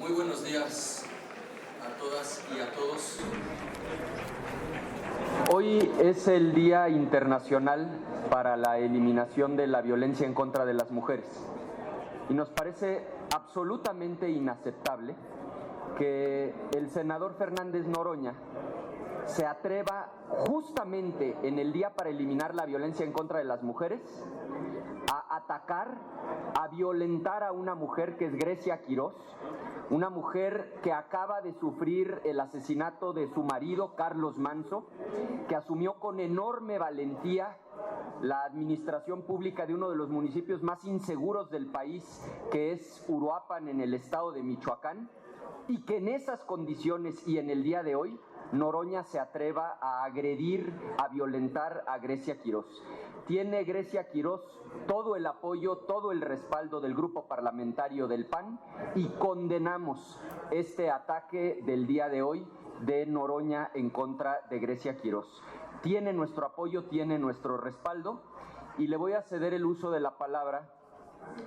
Muy buenos días a todas y a todos. Hoy es el Día Internacional para la Eliminación de la Violencia en contra de las mujeres y nos parece absolutamente inaceptable que el senador Fernández Noroña se atreva justamente en el Día para eliminar la violencia en contra de las mujeres a atacar, a violentar a una mujer que es Grecia Quirós, una mujer que acaba de sufrir el asesinato de su marido, Carlos Manso, que asumió con enorme valentía la administración pública de uno de los municipios más inseguros del país, que es Uruapan, en el estado de Michoacán, y que en esas condiciones y en el día de hoy Noroña se atreva a agredir, a violentar a Grecia Quirós. Tiene Grecia Quirós todo el apoyo, todo el respaldo del grupo parlamentario del PAN y condenamos este ataque del día de hoy de Noroña en contra de Grecia Quirós. Tiene nuestro apoyo, tiene nuestro respaldo y le voy a ceder el uso de la palabra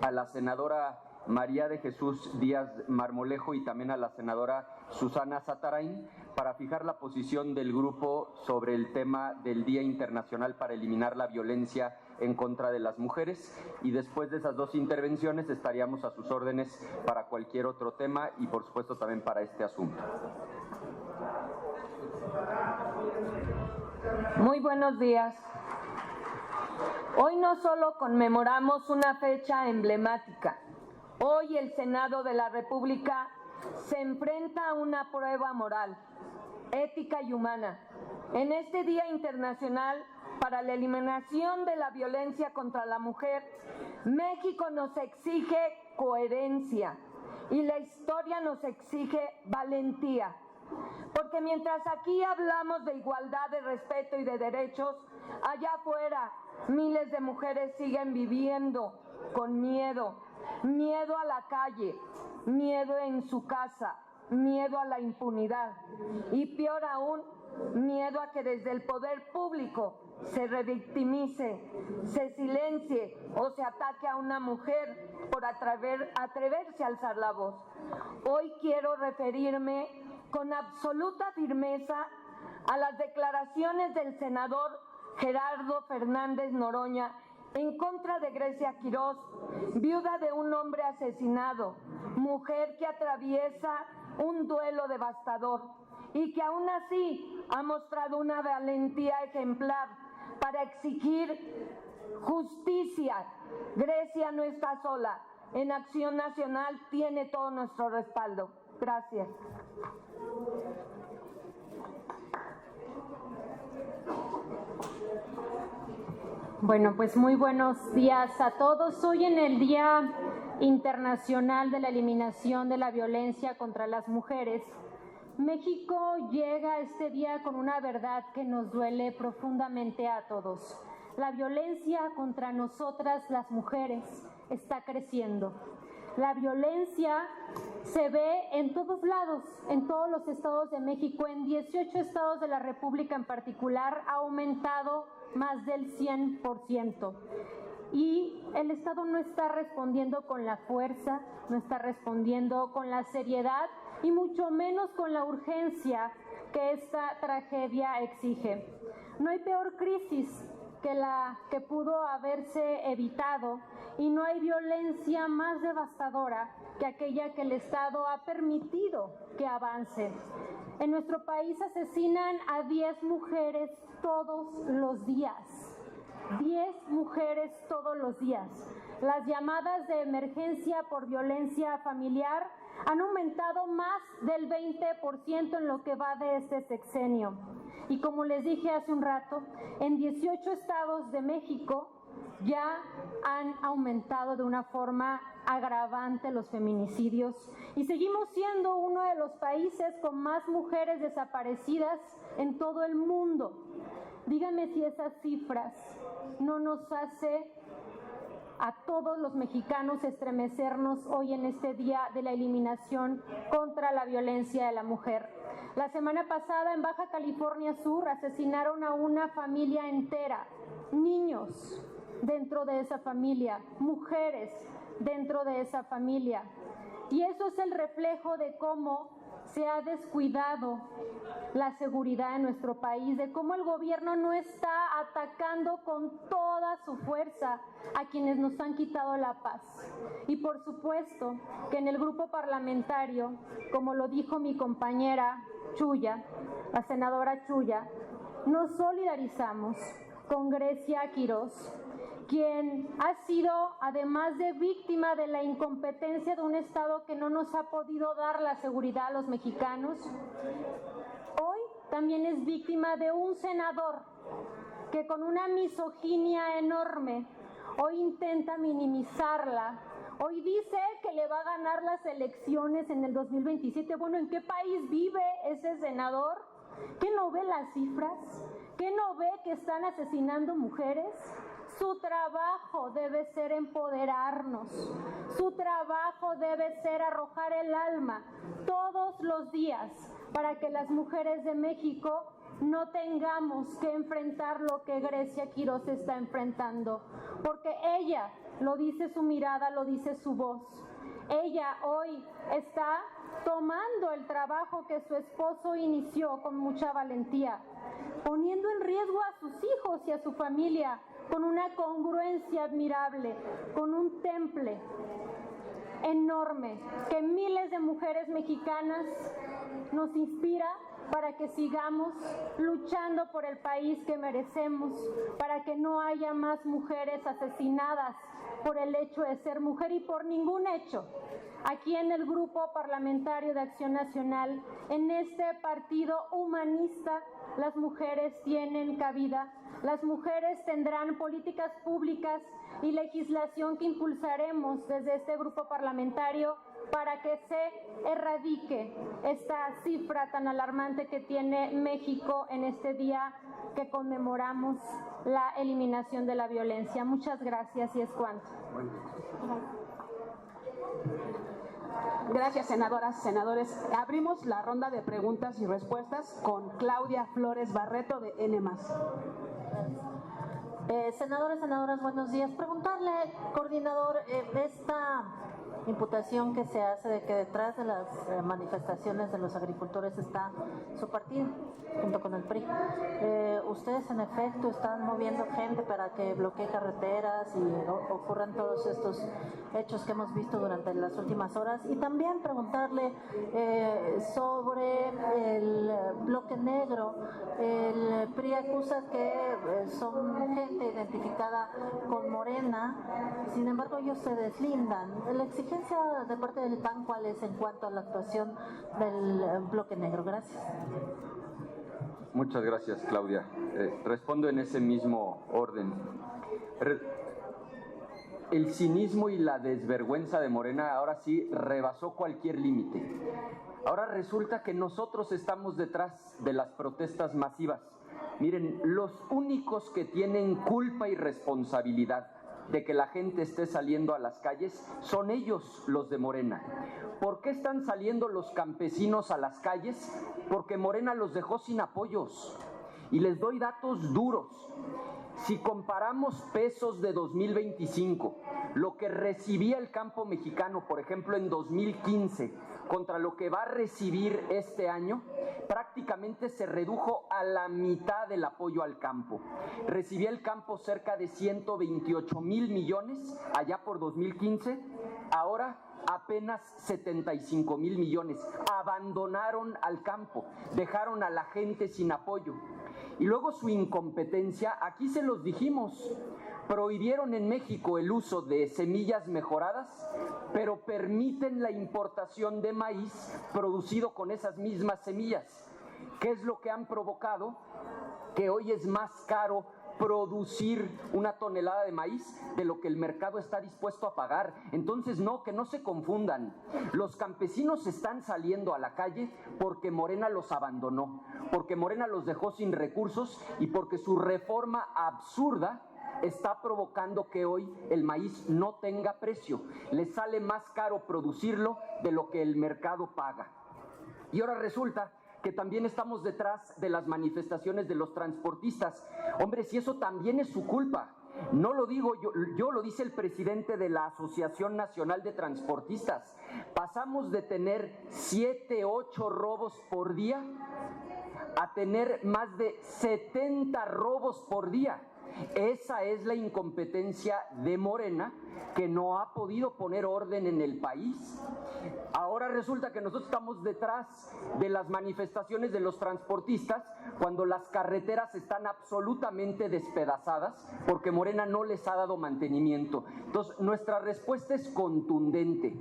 a la senadora María de Jesús Díaz Marmolejo y también a la senadora Susana Satarain para fijar la posición del grupo sobre el tema del Día Internacional para eliminar la violencia en contra de las mujeres, y después de esas dos intervenciones estaríamos a sus órdenes para cualquier otro tema y por supuesto también para este asunto. Muy buenos días. Hoy no solo conmemoramos una fecha emblemática. Hoy el Senado de la República se enfrenta a una prueba moral, ética y humana. En este Día Internacional para la Eliminación de la Violencia contra la Mujer, México nos exige coherencia y la historia nos exige valentía. Porque mientras aquí hablamos de igualdad, de respeto y de derechos, allá afuera miles de mujeres siguen viviendo con miedo a la calle, miedo en su casa, miedo a la impunidad y peor aún, miedo a que desde el poder público se revictimice, se silencie o se ataque a una mujer por atreverse a alzar la voz. Hoy quiero referirme con absoluta firmeza a las declaraciones del senador Gerardo Fernández Noroña en contra de Grecia Quirós, viuda de un hombre asesinado, mujer que atraviesa un duelo devastador y que aún así ha mostrado una valentía ejemplar para exigir justicia. Grecia no está sola. En Acción Nacional tiene todo nuestro respaldo. Gracias. Bueno, pues muy buenos días a todos. Hoy en el Día Internacional de la Eliminación de la Violencia contra las Mujeres, México llega a este día con una verdad que nos duele profundamente a todos. La violencia contra nosotras, las mujeres, está creciendo. La violencia se ve en todos lados, en todos los estados de México, en 18 estados de la República en particular, ha aumentado más del 100%. Y el Estado no está respondiendo con la fuerza, no está respondiendo con la seriedad y mucho menos con la urgencia que esta tragedia exige. No hay peor crisis que la que pudo haberse evitado y no hay violencia más devastadora que aquella que el Estado ha permitido que avance. En nuestro país asesinan a 10 mujeres todos los días. 10 mujeres todos los días. Las llamadas de emergencia por violencia familiar han aumentado más del 20% en lo que va de este sexenio. Y como les dije hace un rato, en 18 estados de México ya han aumentado de una forma agravante los feminicidios y seguimos siendo uno de los países con más mujeres desaparecidas en todo el mundo. Díganme si esas cifras no nos hace a todos los mexicanos estremecernos hoy en este día de la eliminación contra la violencia de la mujer. La semana pasada en Baja California Sur asesinaron a una familia entera, niños dentro de esa familia, mujeres dentro de esa familia. Y eso es el reflejo de cómo se ha descuidado la seguridad en nuestro país, de cómo el gobierno no está atacando con toda su fuerza a quienes nos han quitado la paz. Y por supuesto que en el grupo parlamentario, como lo dijo mi compañera Chuya, la senadora Chuya, nos solidarizamos con Grecia Quirós, quien ha sido, además de víctima de la incompetencia de un Estado que no nos ha podido dar la seguridad a los mexicanos, hoy también es víctima de un senador que con una misoginia enorme hoy intenta minimizarla. Hoy dice que le va a ganar las elecciones en el 2027. Bueno, ¿en qué país vive ese senador? ¿Qué no ve las cifras? ¿Qué no ve que están asesinando mujeres? Su trabajo debe ser empoderarnos. Su trabajo debe ser arrojar el alma todos los días para que las mujeres de México no tengamos que enfrentar lo que Grecia Quirós está enfrentando. Porque ella, lo dice su mirada, lo dice su voz. Ella hoy está tomando el trabajo que su esposo inició con mucha valentía, poniendo en riesgo a sus hijos y a su familia, con una congruencia admirable, con un temple enorme que miles de mujeres mexicanas nos inspira para que sigamos luchando por el país que merecemos, para que no haya más mujeres asesinadas por el hecho de ser mujer y por ningún hecho. Aquí en el Grupo Parlamentario de Acción Nacional, en este partido humanista, las mujeres tienen cabida. Las mujeres tendrán políticas públicas y legislación que impulsaremos desde este grupo parlamentario para que se erradique esta cifra tan alarmante que tiene México en este día que conmemoramos la eliminación de la violencia. Muchas gracias y es cuanto. Gracias, senadoras, senadores. Abrimos la ronda de preguntas y respuestas con Claudia Flores Barreto de N+. Senadores, senadoras, buenos días. Preguntarle, coordinador, esta imputación que se hace de que detrás de las manifestaciones de los agricultores está su partido, junto con el PRI. Ustedes, en efecto, están moviendo gente para que bloquee carreteras y ocurran todos estos hechos que hemos visto durante las últimas horas. Y también preguntarle sobre el bloque negro. El PRI acusa que son gente identificada con Morena, sin embargo ellos se deslindan. La exigencia de parte del PAN, ¿cuál es en cuanto a la actuación del bloque negro? Gracias. Muchas gracias, Claudia. Respondo en ese mismo orden. El cinismo y la desvergüenza de Morena ahora sí rebasó cualquier límite. Ahora resulta que nosotros estamos detrás de las protestas masivas. Miren, los únicos que tienen culpa y responsabilidad de que la gente esté saliendo a las calles son ellos, los de Morena. ¿Por qué están saliendo los campesinos a las calles? Porque Morena los dejó sin apoyos. Y les doy datos duros. Si comparamos pesos de 2025, lo que recibía el campo mexicano, por ejemplo, en 2015, contra lo que va a recibir este año, prácticamente se redujo a la mitad del apoyo al campo. Recibía el campo cerca de 128,000 millones allá por 2015, ahora apenas 75,000 millones. Abandonaron al campo, dejaron a la gente sin apoyo. Y luego su incompetencia, aquí se los dijimos, prohibieron en México el uso de semillas mejoradas, pero permiten la importación de maíz producido con esas mismas semillas. ¿Qué es lo que han provocado? Que hoy es más caro producir una tonelada de maíz de lo que el mercado está dispuesto a pagar. Entonces, no, que no se confundan. Los campesinos están saliendo a la calle porque Morena los abandonó, porque Morena los dejó sin recursos y porque su reforma absurda está provocando que hoy el maíz no tenga precio. Les sale más caro producirlo de lo que el mercado paga. Y ahora resulta que también estamos detrás de las manifestaciones de los transportistas. Hombre, si eso también es su culpa. No lo digo yo lo dice el presidente de la Asociación Nacional de Transportistas. Pasamos de tener 7, 8 robos por día a tener más de 70 robos por día. Esa es la incompetencia de Morena, que no ha podido poner orden en el país. Ahora resulta que nosotros estamos detrás de las manifestaciones de los transportistas cuando las carreteras están absolutamente despedazadas porque Morena no les ha dado mantenimiento. Entonces, nuestra respuesta es contundente.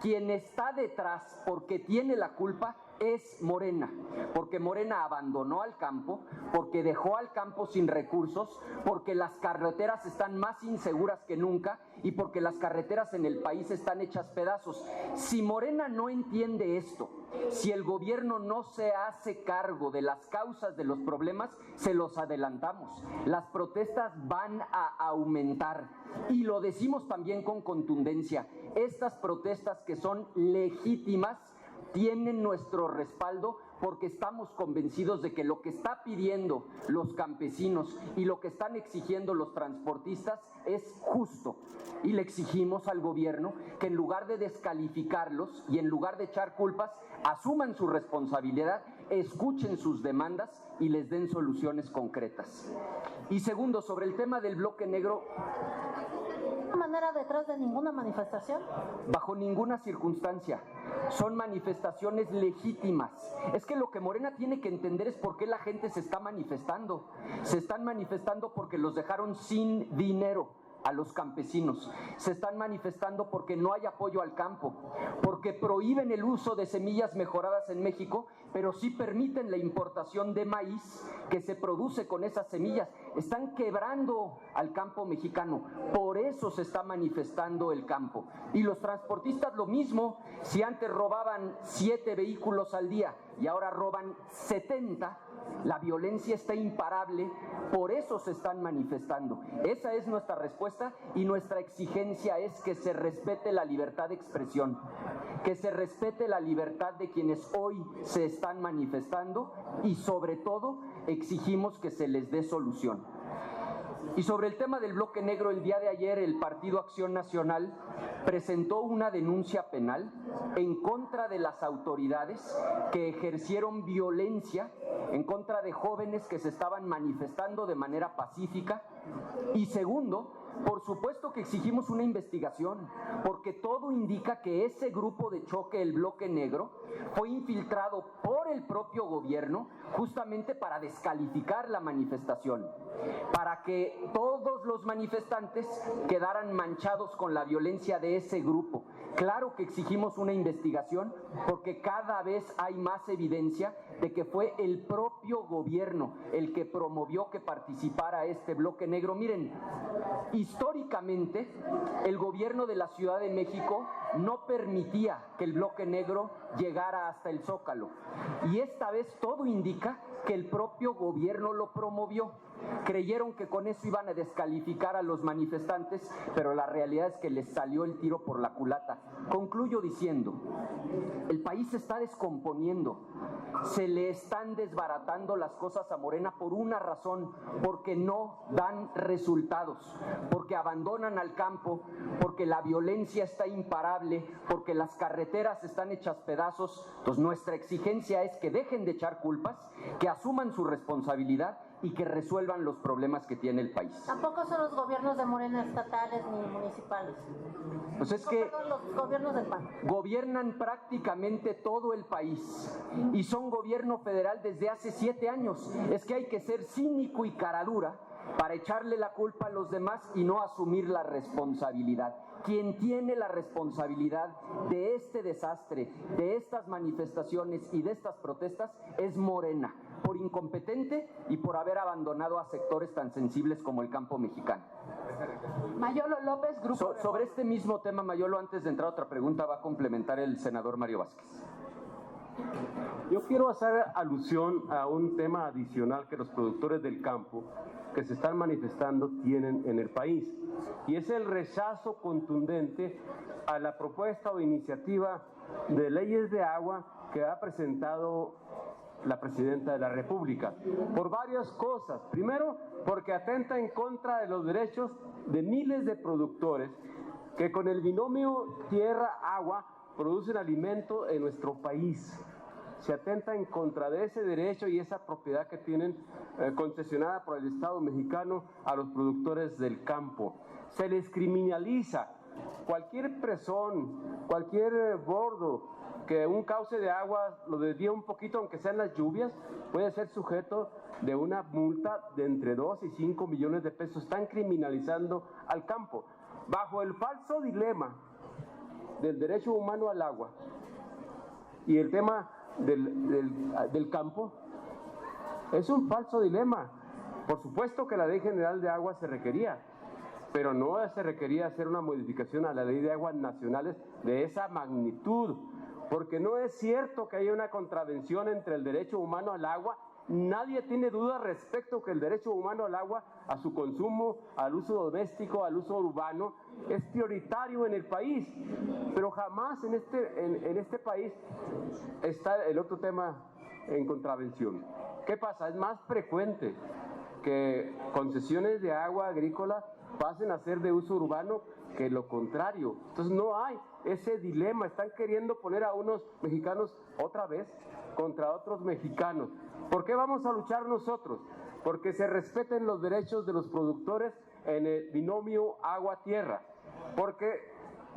Quien está detrás porque tiene la culpa es Morena, porque Morena abandonó al campo, porque dejó al campo sin recursos, porque las carreteras están más inseguras que nunca y porque las carreteras en el país están hechas pedazos. Si Morena no entiende esto, si el gobierno no se hace cargo de las causas de los problemas, se los adelantamos. Las protestas van a aumentar y lo decimos también con contundencia. Estas protestas que son legítimas tienen nuestro respaldo porque estamos convencidos de que lo que está pidiendo los campesinos y lo que están exigiendo los transportistas es justo. Y le exigimos al gobierno que en lugar de descalificarlos y en lugar de echar culpas, asuman su responsabilidad, escuchen sus demandas y les den soluciones concretas. Y segundo, sobre el tema del bloque negro, manera detrás de ninguna manifestación? Bajo ninguna circunstancia. Son manifestaciones legítimas. Es que lo que Morena tiene que entender es por qué la gente se está manifestando. Se están manifestando porque los dejaron sin dinero a los campesinos. Se están manifestando porque no hay apoyo al campo, porque prohíben el uso de semillas mejoradas en México, pero sí permiten la importación de maíz que se produce con esas semillas. Están quebrando al campo mexicano. Por eso se está manifestando el campo. Y los transportistas lo mismo. Si antes robaban 7 vehículos al día y ahora roban 70, la violencia está imparable. Por eso se están manifestando. Esa es nuestra respuesta y nuestra exigencia es que se respete la libertad de expresión, que se respete la libertad de quienes hoy se están manifestando y sobre todo exigimos que se les dé solución. Y sobre el tema del bloque negro, el día de ayer el Partido Acción Nacional presentó una denuncia penal en contra de las autoridades que ejercieron violencia en contra de jóvenes que se estaban manifestando de manera pacífica. Y segundo, por supuesto que exigimos una investigación, porque todo indica que ese grupo de choque, el bloque negro, fue infiltrado por el propio gobierno justamente para descalificar la manifestación, para que todos los manifestantes quedaran manchados con la violencia de ese grupo. Claro que exigimos una investigación porque cada vez hay más evidencia de que fue el propio gobierno el que promovió que participara este bloque negro. Miren, históricamente el gobierno de la Ciudad de México no permitía que el bloque negro llegara hasta el Zócalo. Y esta vez todo indica que el propio gobierno lo promovió. Creyeron que con eso iban a descalificar a los manifestantes, pero la realidad es que les salió el tiro por la culata. Concluyo diciendo, el país se está descomponiendo, se le están desbaratando las cosas a Morena por una razón, porque no dan resultados, porque abandonan al campo, porque la violencia está imparable, porque las carreteras están hechas pedazos. Entonces nuestra exigencia es que dejen de echar culpas, que asuman su responsabilidad y que resuelvan los problemas que tiene el país. Tampoco son los gobiernos de Morena estatales ni municipales. Pues es que los gobiernos del PAN gobiernan prácticamente todo el país y son gobierno federal desde hace 7 años. Es que hay que ser cínico y caradura para echarle la culpa a los demás y no asumir la responsabilidad. Quien tiene la responsabilidad de este desastre, de estas manifestaciones y de estas protestas es Morena, por incompetente y por haber abandonado a sectores tan sensibles como el campo mexicano. Mayolo López, Grupo Sobre este mismo tema, Mayolo, antes de entrar a otra pregunta, va a complementar el senador Mario Vázquez. Yo quiero hacer alusión a un tema adicional que los productores del campo que se están manifestando tienen en el país, y es el rechazo contundente a la propuesta o iniciativa de leyes de agua que ha presentado la presidenta de la República, por varias cosas. Primero, porque atenta en contra de los derechos de miles de productores que con el binomio tierra-agua producen alimento en nuestro país. Se atenta en contra de ese derecho y esa propiedad que tienen concesionada por el Estado mexicano a los productores del campo. Se les criminaliza. Cualquier presón, cualquier bordo que un cauce de agua lo desvíe un poquito, aunque sean las lluvias, puede ser sujeto de una multa de entre 2 y 5 millones de pesos. Están criminalizando al campo. Bajo el falso dilema del derecho humano al agua y el tema del campo, es un falso dilema. Por supuesto que la Ley General de Agua se requería, pero no se requería hacer una modificación a la Ley de Aguas Nacionales de esa magnitud, porque no es cierto que haya una contravención entre el derecho humano al agua. Nadie tiene duda respecto que el derecho humano al agua, a su consumo, al uso doméstico, al uso urbano, es prioritario en el país, pero jamás en este país está el otro tema en contravención. ¿Qué pasa? Es más frecuente que concesiones de agua agrícola pasen a ser de uso urbano que lo contrario. Entonces no hay ese dilema. Están queriendo poner a unos mexicanos otra vez contra otros mexicanos. ¿Por qué vamos a luchar nosotros? Porque se respeten los derechos de los productores en el binomio agua-tierra, porque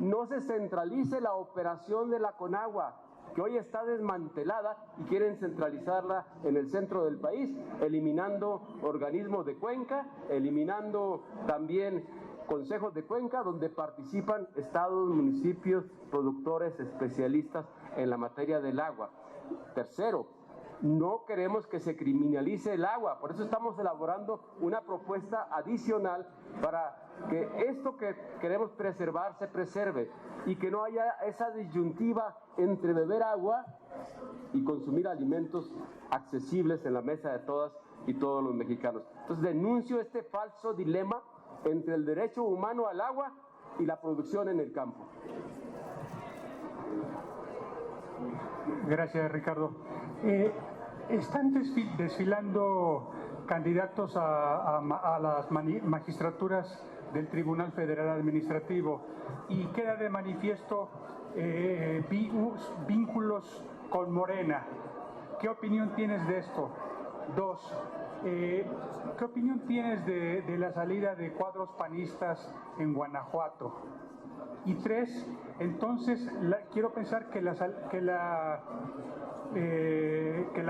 no se centralice la operación de la Conagua, que hoy está desmantelada y quieren centralizarla en el centro del país, eliminando organismos de cuenca, eliminando también consejos de cuenca donde participan estados, municipios, productores, especialistas en la materia del agua. Tercero, no queremos que se criminalice el agua, por eso estamos elaborando una propuesta adicional para que esto que queremos preservar se preserve y que no haya esa disyuntiva entre beber agua y consumir alimentos accesibles en la mesa de todas y todos los mexicanos. Entonces denuncio este falso dilema entre el derecho humano al agua y la producción en el campo. Gracias, Ricardo. Están desfilando candidatos a las magistraturas del Tribunal Federal Administrativo y queda de manifiesto vínculos con Morena. ¿Qué opinión tienes de esto? 2. ¿Qué opinión tienes de la salida de cuadros panistas en Guanajuato? Y 3, entonces quiero pensar que la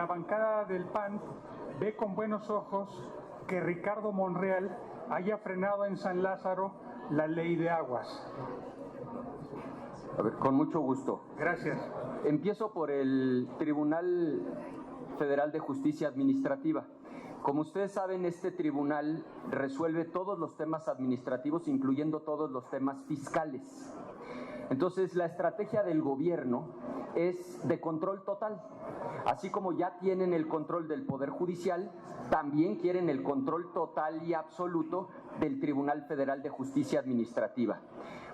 bancada del PAN ve con buenos ojos que Ricardo Monreal haya frenado en San Lázaro la ley de aguas. A ver, con mucho gusto. Gracias. Empiezo por el Tribunal Federal de Justicia Administrativa. Como ustedes saben, este tribunal resuelve todos los temas administrativos, incluyendo todos los temas fiscales. Entonces, la estrategia del gobierno es de control total. Así como ya tienen el control del Poder Judicial, también quieren el control total y absoluto del Tribunal Federal de Justicia Administrativa.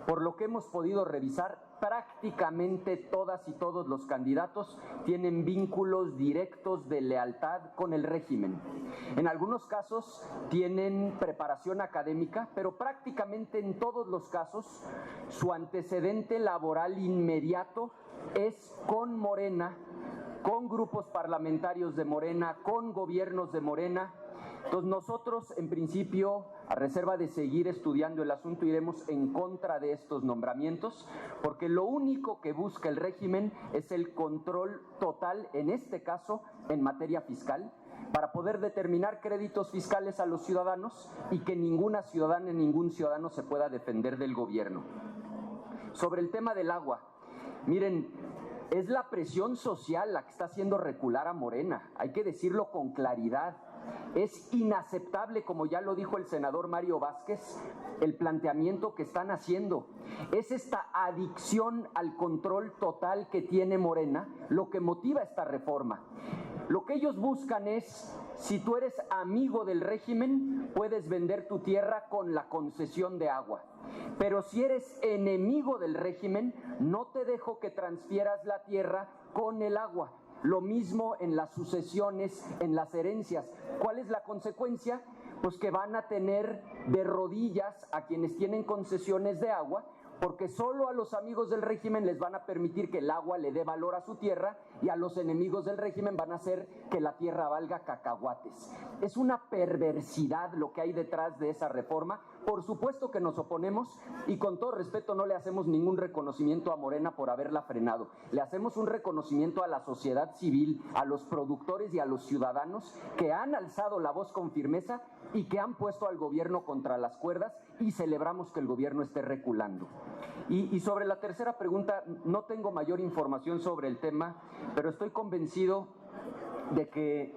Por lo que hemos podido revisar, prácticamente todas y todos los candidatos tienen vínculos directos de lealtad con el régimen. En algunos casos tienen preparación académica, pero prácticamente en todos los casos su antecedente laboral inmediato es con Morena, con grupos parlamentarios de Morena, con gobiernos de Morena. Entonces nosotros, en principio, a reserva de seguir estudiando el asunto, iremos en contra de estos nombramientos, porque lo único que busca el régimen es el control total, en este caso, en materia fiscal, para poder determinar créditos fiscales a los ciudadanos y que ninguna ciudadana, ningún ciudadano se pueda defender del gobierno. Sobre el tema del agua, miren, es la presión social la que está haciendo recular a Morena, hay que decirlo con claridad. Es inaceptable, como ya lo dijo el senador Mario Vázquez, el planteamiento que están haciendo. Es esta adicción al control total que tiene Morena lo que motiva esta reforma. Lo que ellos buscan es, si tú eres amigo del régimen, puedes vender tu tierra con la concesión de agua. Pero si eres enemigo del régimen, no te dejo que transfieras la tierra con el agua. lo mismo en las sucesiones, en las herencias. ¿Cuál es la consecuencia? Pues que van a tener de rodillas a quienes tienen concesiones de agua, porque solo a los amigos del régimen les van a permitir que el agua le dé valor a su tierra y a los enemigos del régimen van a hacer que la tierra valga cacahuates. Es una perversidad lo que hay detrás de esa reforma. Por supuesto que nos oponemos y con todo respeto no le hacemos ningún reconocimiento a Morena por haberla frenado. Le hacemos un reconocimiento a la sociedad civil, a los productores y a los ciudadanos que han alzado la voz con firmeza y que han puesto al gobierno contra las cuerdas y celebramos que el gobierno esté reculando. Y sobre la tercera pregunta, no tengo mayor información sobre el tema, pero estoy convencido de que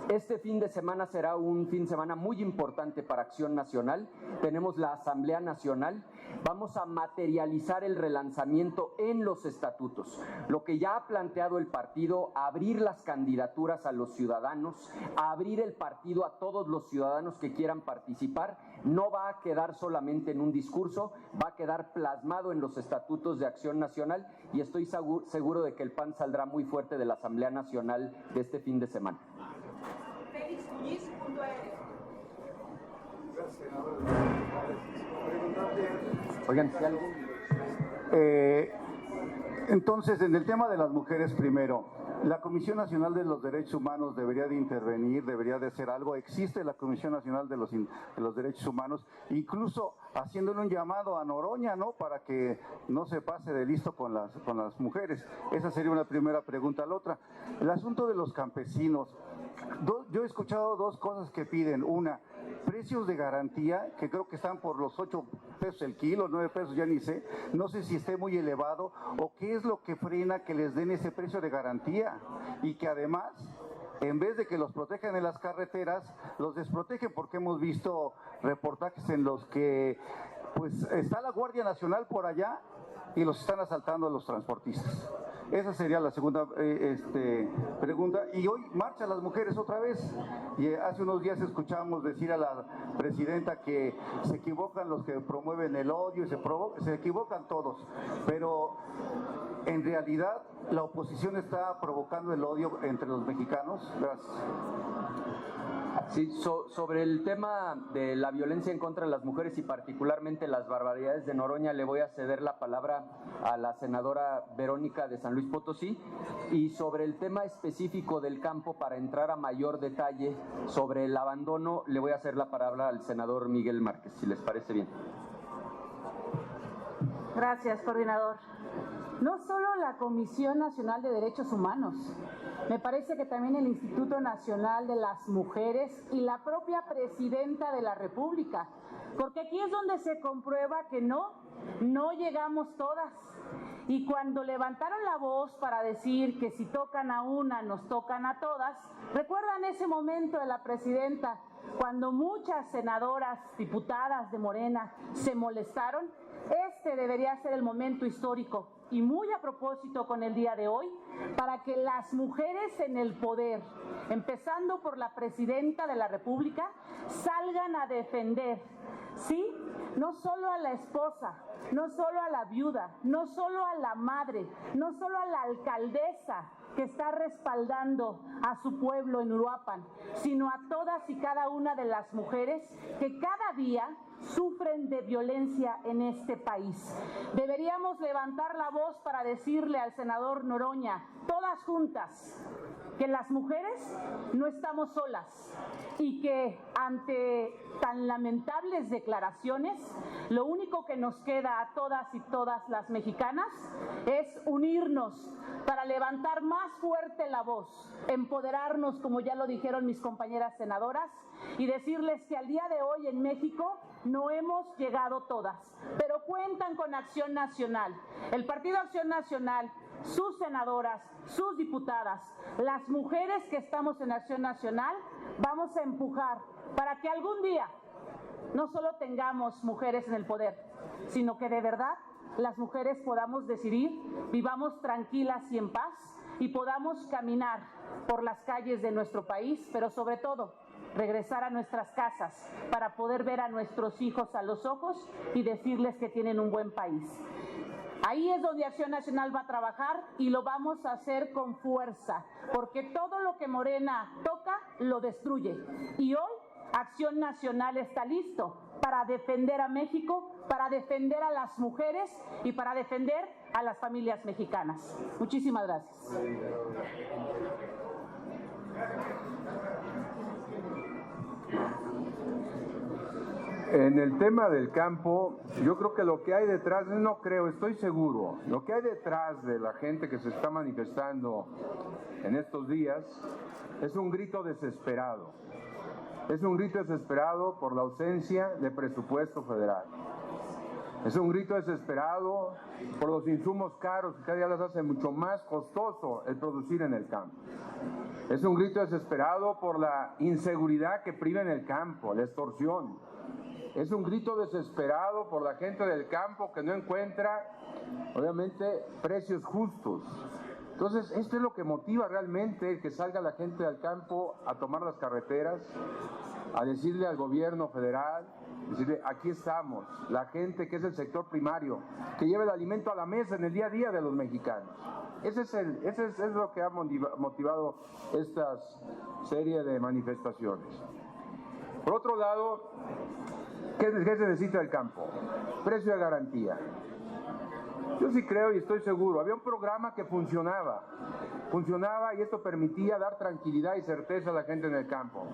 este fin de semana será un fin de semana muy importante para Acción Nacional. Tenemos la Asamblea Nacional. Vamos a materializar el relanzamiento en los estatutos. Lo que ya ha planteado el partido, abrir las candidaturas a los ciudadanos, abrir el partido a todos los ciudadanos que quieran participar, no va a quedar solamente en un discurso, va a quedar plasmado en los estatutos de Acción Nacional y estoy seguro de que el PAN saldrá muy fuerte de la Asamblea Nacional de este fin de semana. Oigan, si algo... Entonces, en el tema de las mujeres primero, la Comisión Nacional de los Derechos Humanos debería de intervenir, debería de hacer algo. Existe la Comisión Nacional de los Derechos Humanos, incluso haciéndole un llamado a Noroña, ¿no? Para que no se pase de listo con las mujeres. Esa sería una primera pregunta. La otra, el asunto de los campesinos. Yo he escuchado dos cosas que piden. Una, precios de garantía, que creo que están por los 8 pesos el kilo, 9 pesos, ya ni sé. No sé si esté muy elevado o qué es lo que frena que les den ese precio de garantía. Y que además, en vez de que los protejan en las carreteras, los desprotegen, porque hemos visto reportajes en los que pues está la Guardia Nacional por allá y los están asaltando a los transportistas. Esa sería la segunda pregunta. Y hoy marchan las mujeres otra vez. Y hace unos días escuchamos decir a la presidenta que se equivocan los que promueven el odio y se equivocan todos. Pero en realidad la oposición está provocando el odio entre los mexicanos. Gracias. Sí, sobre el tema de la violencia en contra de las mujeres y particularmente las barbaridades de Noroña, le voy a ceder la palabra a la senadora Verónica de San Luis Potosí. Y sobre el tema específico del campo, para entrar a mayor detalle sobre el abandono, le voy a hacer la palabra al senador Miguel Márquez, si les parece bien. Gracias, coordinador. No solo la Comisión Nacional de Derechos Humanos, me parece que también el Instituto Nacional de las Mujeres y la propia Presidenta de la República, porque aquí es donde se comprueba que no llegamos todas. Y cuando levantaron la voz para decir que si tocan a una, nos tocan a todas, ¿recuerdan ese momento de la Presidenta cuando muchas senadoras, diputadas de Morena se molestaron? Este debería ser el momento histórico y muy a propósito con el día de hoy, para que las mujeres en el poder, empezando por la Presidenta de la República, salgan a defender, ¿sí? No solo a la esposa, no solo a la viuda, no solo a la madre, no solo a la alcaldesa que está respaldando a su pueblo en Uruapan, sino a todas y cada una de las mujeres que cada día sufren de violencia en este país. Deberíamos levantar la voz para decirle al senador Noroña, todas juntas, que las mujeres no estamos solas y que ante tan lamentables declaraciones, lo único que nos queda a todas y todas las mexicanas es unirnos para levantar más fuerte la voz, empoderarnos, como ya lo dijeron mis compañeras senadoras, y decirles que al día de hoy en México no hemos llegado todas, pero cuentan con Acción Nacional. El Partido Acción Nacional, sus senadoras, sus diputadas, las mujeres que estamos en Acción Nacional, vamos a empujar para que algún día no solo tengamos mujeres en el poder, sino que de verdad las mujeres podamos decidir, vivamos tranquilas y en paz y podamos caminar por las calles de nuestro país, pero sobre todo regresar a nuestras casas para poder ver a nuestros hijos a los ojos y decirles que tienen un buen país. Ahí es donde Acción Nacional va a trabajar y lo vamos a hacer con fuerza, porque todo lo que Morena toca lo destruye. Y hoy Acción Nacional está listo para defender a México, para defender a las mujeres y para defender a las familias mexicanas. Muchísimas gracias. En el tema del campo, yo creo que lo que hay detrás, no creo, estoy seguro, lo que hay detrás de la gente que se está manifestando en estos días es un grito desesperado. Es un grito desesperado por la ausencia de presupuesto federal. Es un grito desesperado por los insumos caros que cada día les hace mucho más costoso el producir en el campo. Es un grito desesperado por la inseguridad que priva en el campo, la extorsión. Es un grito desesperado por la gente del campo que no encuentra, obviamente, precios justos. Entonces, esto es lo que motiva realmente que salga la gente del campo a tomar las carreteras, a decirle al gobierno federal, decirle, aquí estamos, la gente que es el sector primario, que lleva el alimento a la mesa en el día a día de los mexicanos. Ese es lo que ha motivado esta serie de manifestaciones. Por otro lado, ¿qué se necesita del campo? Precio de garantía. Yo sí creo y estoy seguro, había un programa que funcionaba y esto permitía dar tranquilidad y certeza a la gente en el campo,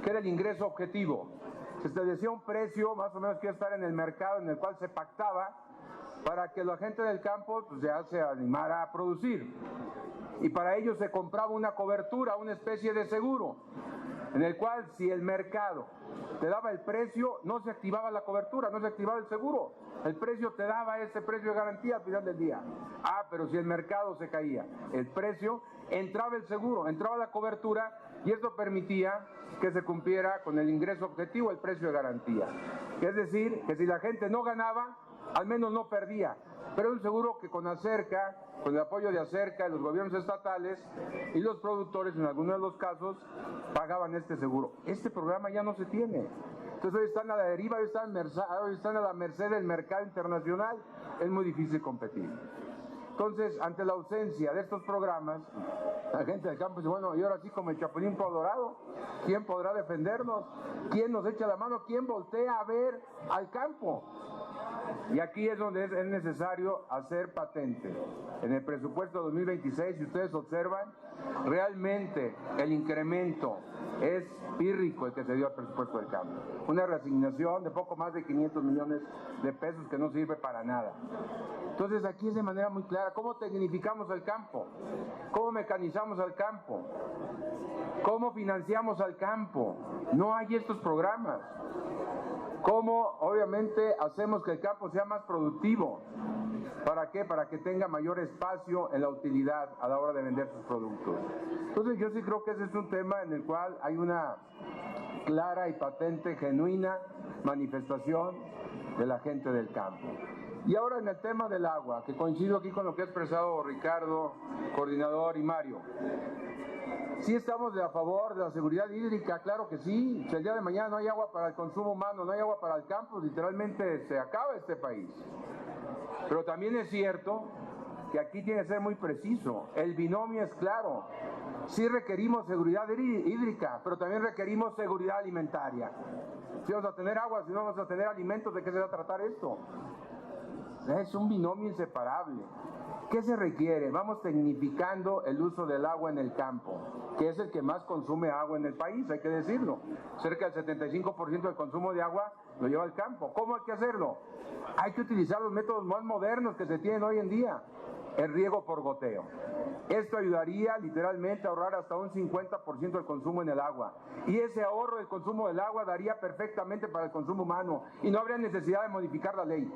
que era el ingreso objetivo. Se establecía un precio más o menos que iba a estar en el mercado en el cual se pactaba para que la gente del campo pues, ya se animara a producir. Y para ello se compraba una cobertura, una especie de seguro, en el cual si el mercado te daba el precio, no se activaba la cobertura, no se activaba el seguro. El precio te daba ese precio de garantía al final del día. Pero si el mercado se caía, el precio, entraba el seguro, entraba la cobertura y esto permitía que se cumpliera con el ingreso objetivo, el precio de garantía. Es decir, que si la gente no ganaba, al menos no perdía. Pero un seguro que con Acerca, con el apoyo de Acerca, de los gobiernos estatales y los productores, en algunos de los casos, pagaban este seguro. Este programa ya no se tiene. Entonces hoy están a la deriva, hoy están a la merced del mercado internacional. Es muy difícil competir. Entonces, ante la ausencia de estos programas, la gente del campo dice, bueno, y ahora sí como el Chapulín Colorado, ¿quién podrá defendernos? ¿Quién nos echa la mano? ¿Quién voltea a ver al campo? Y aquí es donde es necesario hacer patente. En el presupuesto 2026, si ustedes observan, realmente el incremento es pírrico el que se dio al presupuesto del campo. Una reasignación de poco más de 500 millones de pesos que no sirve para nada. Entonces aquí es de manera muy clara, ¿cómo tecnificamos el campo? ¿Cómo mecanizamos al campo? ¿Cómo financiamos al campo? No hay estos programas. ¿Cómo, obviamente, hacemos que el campo sea más productivo? ¿Para qué? Para que tenga mayor espacio en la utilidad a la hora de vender sus productos. Entonces yo sí creo que ese es un tema en el cual hay una clara y patente, genuina manifestación de la gente del campo. Y ahora en el tema del agua, que coincido aquí con lo que ha expresado Ricardo, coordinador, y Mario. Sí estamos a favor de la seguridad hídrica, claro que sí. Si el día de mañana no hay agua para el consumo humano, no hay agua para el campo, literalmente se acaba este país. Pero también es cierto que aquí tiene que ser muy preciso. El binomio es claro. Sí requerimos seguridad hídrica, pero también requerimos seguridad alimentaria. Si vamos a tener agua, si no vamos a tener alimentos, ¿de qué se va a tratar esto? Es un binomio inseparable. ¿Qué se requiere? Vamos tecnificando el uso del agua en el campo, que es el que más consume agua en el país, hay que decirlo. Cerca del 75% del consumo de agua lo lleva el campo. ¿Cómo hay que hacerlo? Hay que utilizar los métodos más modernos que se tienen hoy en día. El riego por goteo. Esto ayudaría literalmente a ahorrar hasta un 50% del consumo en el agua. Y ese ahorro del consumo del agua daría perfectamente para el consumo humano y no habría necesidad de modificar la ley.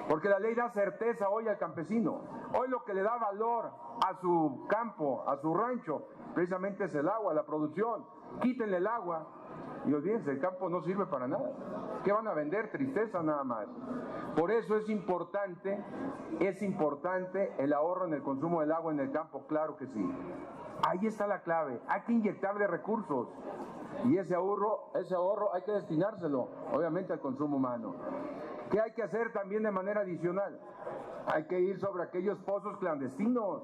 Porque la ley da certeza hoy al campesino. Hoy lo que le da valor a su campo, a su rancho, precisamente es el agua, la producción. Quítenle el agua y olvídense, el campo no sirve para nada. ¿Qué van a vender? Tristeza nada más. Por eso es importante el ahorro en el consumo del agua en el campo, claro que sí. Ahí está la clave. Hay que inyectarle recursos. Y ese ahorro hay que destinárselo, obviamente, al consumo humano. ¿Qué hay que hacer también de manera adicional? Hay que ir sobre aquellos pozos clandestinos.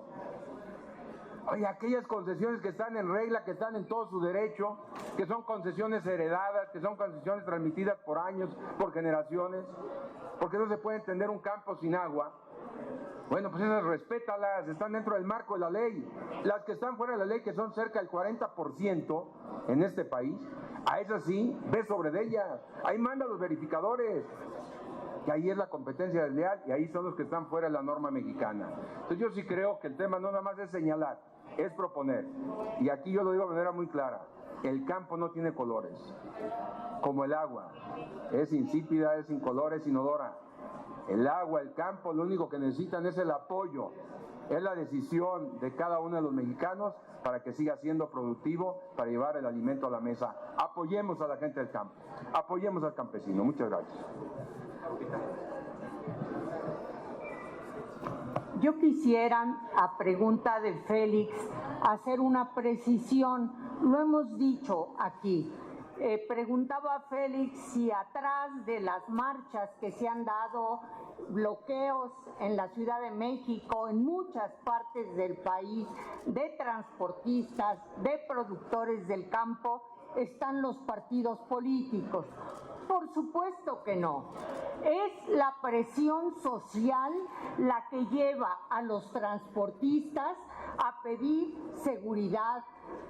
Oye, aquellas concesiones que están en regla, que están en todo su derecho, que son concesiones heredadas, que son concesiones transmitidas por años, por generaciones, porque no se puede entender un campo sin agua. Bueno, pues esas respétalas, están dentro del marco de la ley. Las que están fuera de la ley, que son cerca del 40% en este país, a esas sí, ve sobre de ellas. Ahí manda a los verificadores. Y ahí es la competencia desleal y ahí son los que están fuera de la norma mexicana. Entonces yo sí creo que el tema no nada más es señalar, es proponer. Y aquí yo lo digo de manera muy clara, el campo no tiene colores, como el agua. Es insípida, es incolora, es inodora. El agua, el campo, lo único que necesitan es el apoyo, es la decisión de cada uno de los mexicanos para que siga siendo productivo, para llevar el alimento a la mesa. Apoyemos a la gente del campo, apoyemos al campesino. Muchas gracias. Yo quisiera, a pregunta de Félix, hacer una precisión. Lo hemos dicho aquí. Preguntaba Félix si atrás de las marchas que se han dado, bloqueos en la Ciudad de México, en muchas partes del país, de transportistas, de productores del campo, están los partidos políticos. Por supuesto que no. Es la presión social la que lleva a los transportistas a pedir seguridad,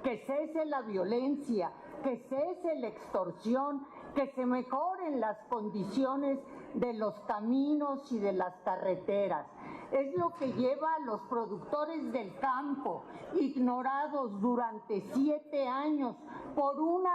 que cese la violencia, que cese la extorsión, que se mejoren las condiciones de los caminos y de las carreteras. Es lo que lleva a los productores del campo, ignorados durante 7 años por una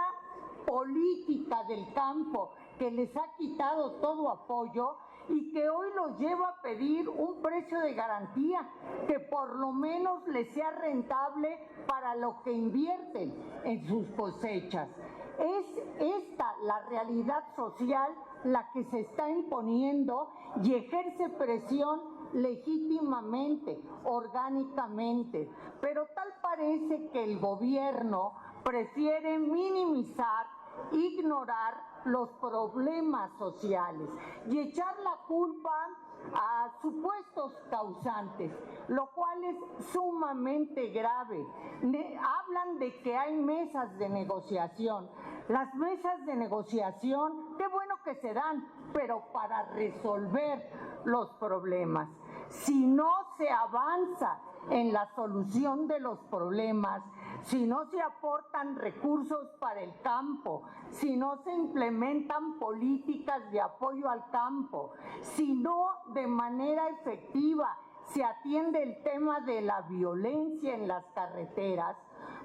política del campo que les ha quitado todo apoyo y que hoy los lleva a pedir un precio de garantía que por lo menos les sea rentable para lo que invierten en sus cosechas. Es esta la realidad social la que se está imponiendo y ejerce presión legítimamente, orgánicamente, pero tal parece que el gobierno prefiere minimizar, ignorar los problemas sociales y echar la culpa a supuestos causantes, lo cual es sumamente grave. Hablan de que hay mesas de negociación. Las mesas de negociación, qué bueno que se dan, pero para resolver los problemas. Si no se avanza en la solución de los problemas, si no se aportan recursos para el campo, si no se implementan políticas de apoyo al campo, si no de manera efectiva se atiende el tema de la violencia en las carreteras,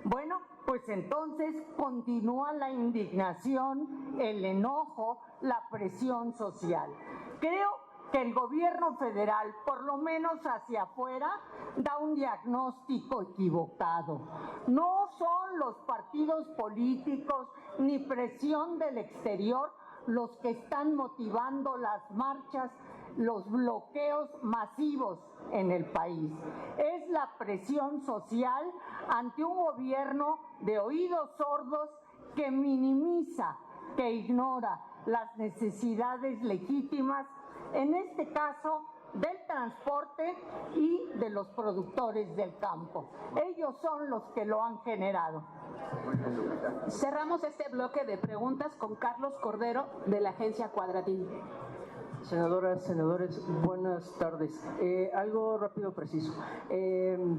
bueno, pues entonces continúa la indignación, el enojo, la presión social. Creo que el gobierno federal, por lo menos hacia afuera, da un diagnóstico equivocado. No son los partidos políticos ni presión del exterior los que están motivando las marchas, los bloqueos masivos en el país. Es la presión social ante un gobierno de oídos sordos que minimiza, que ignora las necesidades legítimas, en este caso del transporte y de los productores del campo. Ellos son los que lo han generado. Cerramos este bloque de preguntas con Carlos Cordero de la agencia Cuadratín. Senadoras, senadores, buenas tardes. Algo rápido, preciso. El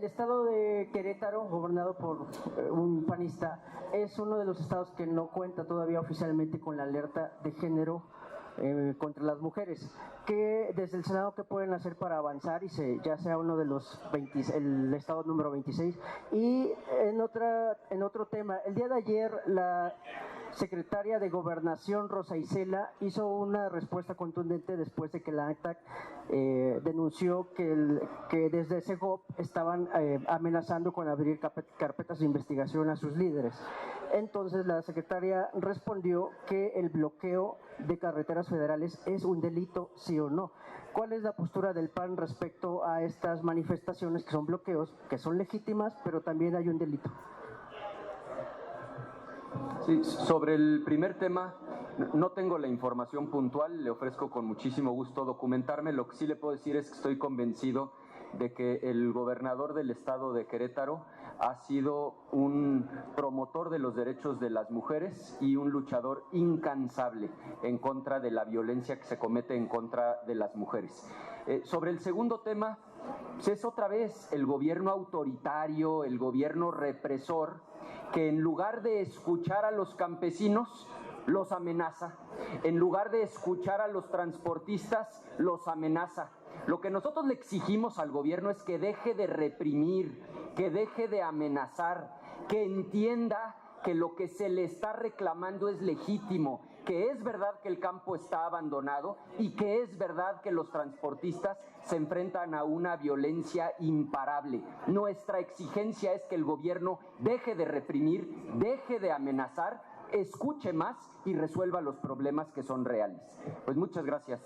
estado de Querétaro, gobernado por un panista, es uno de los estados que no cuenta todavía oficialmente con la alerta de género contra las mujeres. Que desde el Senado, ¿qué pueden hacer para avanzar y ya sea uno de los el estado número 26? Y en otro tema, el día de ayer la secretaria de Gobernación, Rosa Isela, hizo una respuesta contundente después de que la ANTAC denunció que desde Segov estaban amenazando con abrir carpetas de investigación a sus líderes. Entonces la secretaria respondió que el bloqueo de carreteras federales es un delito, sí o no. ¿Cuál es la postura del PAN respecto a estas manifestaciones que son bloqueos, que son legítimas, pero también hay un delito? Sí, sobre el primer tema, No tengo la información puntual, le ofrezco con muchísimo gusto documentarme. Lo que sí le puedo decir es que estoy convencido de que el gobernador del estado de Querétaro ha sido un promotor de los derechos de las mujeres y un luchador incansable en contra de la violencia que se comete en contra de las mujeres. Sobre el segundo tema, pues es otra vez el gobierno autoritario, el gobierno represor, que en lugar de escuchar a los campesinos, los amenaza. En lugar de escuchar a los transportistas, los amenaza. Lo que nosotros le exigimos al gobierno es que deje de reprimir, que deje de amenazar, que entienda que lo que se le está reclamando es legítimo, que es verdad que el campo está abandonado y que es verdad que los transportistas se enfrentan a una violencia imparable. Nuestra exigencia es que el gobierno deje de reprimir, deje de amenazar, escuche más y resuelva los problemas que son reales. Pues muchas gracias.